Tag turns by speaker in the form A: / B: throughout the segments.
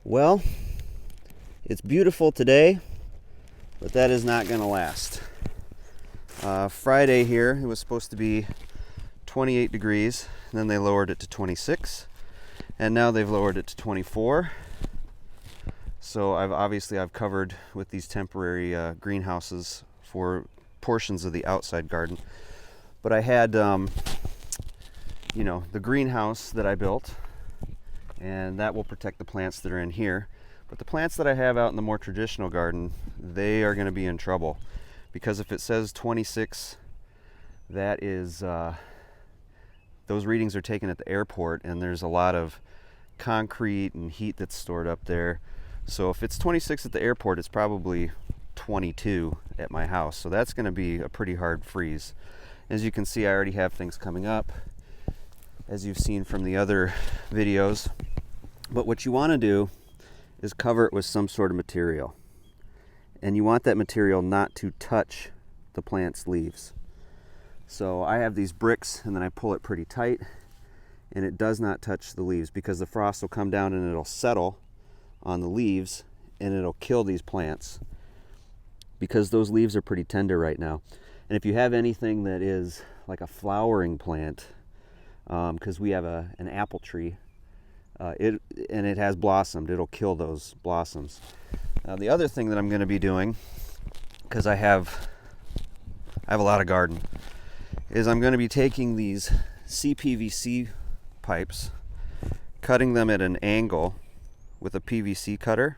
A: Well, it's beautiful today, but that is not going to last. Friday here, it was supposed to be 28 degrees, and then they lowered it to 26, and now they've lowered it to 24. So I've covered with these temporary greenhouses for portions of the outside garden. But I had, the greenhouse that I built, and that will protect the plants that are in here. But the plants that I have out in the more traditional garden, they are going to be in trouble, because if it says 26, that is those readings are taken at the airport, and there's a lot of concrete and heat that's stored up there. So if it's 26 at the airport, it's probably 22 at my house. So that's going to be a pretty hard freeze. As you can see, I already have things coming up, as you've seen from the other videos. But what you want to do is cover it with some sort of material. And you want that material not to touch the plant's leaves. So I have these bricks, and then I pull it pretty tight, and it does not touch the leaves, because the frost will come down and it'll settle on the leaves and it'll kill these plants, because those leaves are pretty tender right now. And if you have anything that is like a flowering plant, because we have an apple tree, it has blossomed, it'll kill those blossoms. Now the other thing that I'm going to be doing, because I have a lot of garden, is I'm going to be taking these CPVC pipes, cutting them at an angle with a PVC cutter,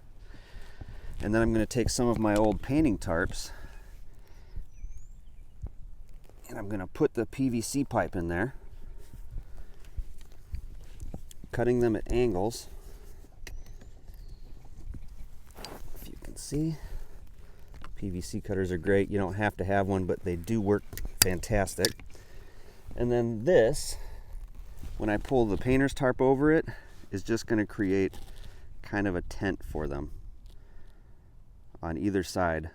A: and then I'm going to take some of my old painting tarps, and I'm going to put the PVC pipe in there, cutting them at angles. If you can see, PVC cutters are great. You don't have to have one, but they do work fantastic. And then this, when I pull the painter's tarp over it, is just going to create kind of a tent for them on either side,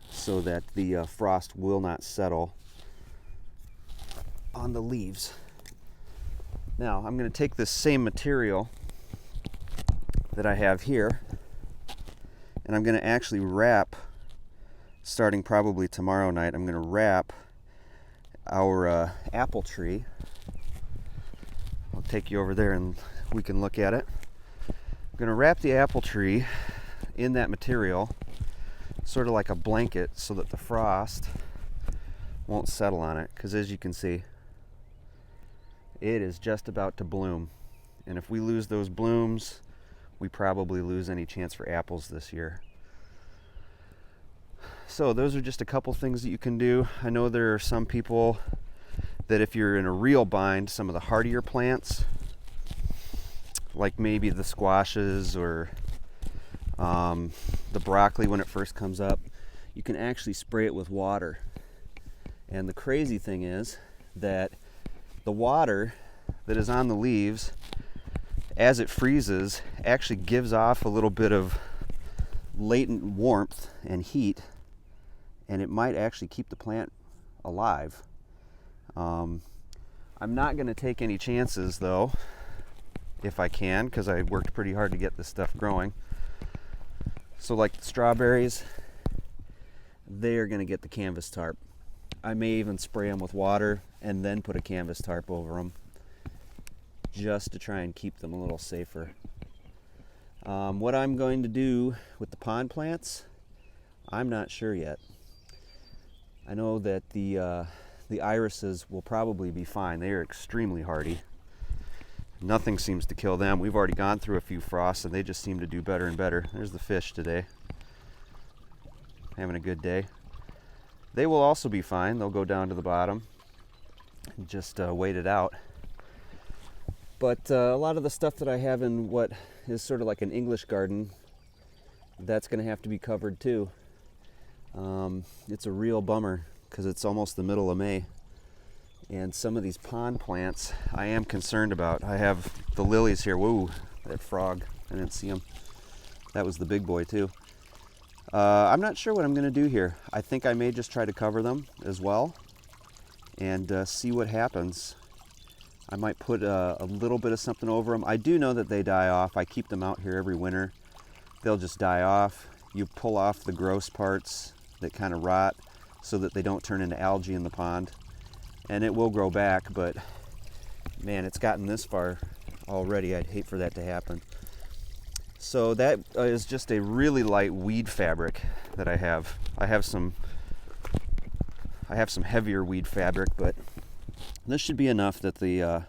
A: so that the frost will not settle on the leaves. Now I'm going to take this same material that I have here, and I'm going to actually wrap, starting probably tomorrow night, I'm going to wrap our apple tree. I'll take you over there and we can look at it. I'm going to wrap the apple tree in that material, sort of like a blanket, so that the frost won't settle on it, because as you can see, it is just about to bloom. And if we lose those blooms, we probably lose any chance for apples this year. So those are just a couple things that you can do. I know there are some people that if you're in a real bind, some of the hardier plants, like maybe the squashes or the broccoli, when it first comes up, you can actually spray it with water. And the crazy thing is that the water that is on the leaves, as it freezes, actually gives off a little bit of latent warmth and heat, and it might actually keep the plant alive. I'm not going to take any chances though, if I can, because I worked pretty hard to get this stuff growing. So like the strawberries, they are going to get the canvas tarp. I may even spray them with water and then put a canvas tarp over them, just to try and keep them a little safer. What I'm going to do with the pond plants, I'm not sure yet. I know that the irises will probably be fine. They are extremely hardy. Nothing seems to kill them. We've already gone through a few frosts, and they just seem to do better and better. There's the fish today, having a good day. They will also be fine. They'll go down to the bottom and just wait it out. But a lot of the stuff that I have in what is sort of like an English garden, that's going to have to be covered too. It's a real bummer, because it's almost the middle of May. And some of these pond plants I am concerned about. I have the lilies here. Whoa, that frog. I didn't see him. That was the big boy too. I'm not sure what I'm going to do here. I think I may just try to cover them as well and see what happens. I might put a little bit of something over them. I do know that they die off. I keep them out here every winter. they'll just die off. You pull off the gross parts that kind of rot so that they don't turn into algae in the pond, and it will grow back, but man, it's gotten this far already. I'd hate for that to happen. So that is just a really light weed fabric that I have. I have some heavier weed fabric, but this should be enough that the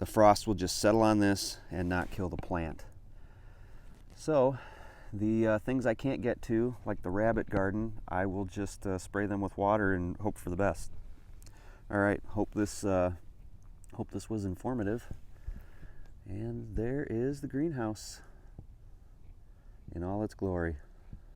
A: frost will just settle on this and not kill the plant. So the things I can't get to, like the rabbit garden, I will just spray them with water and hope for the best. All right, hope this was informative. And there is the greenhouse in all its glory.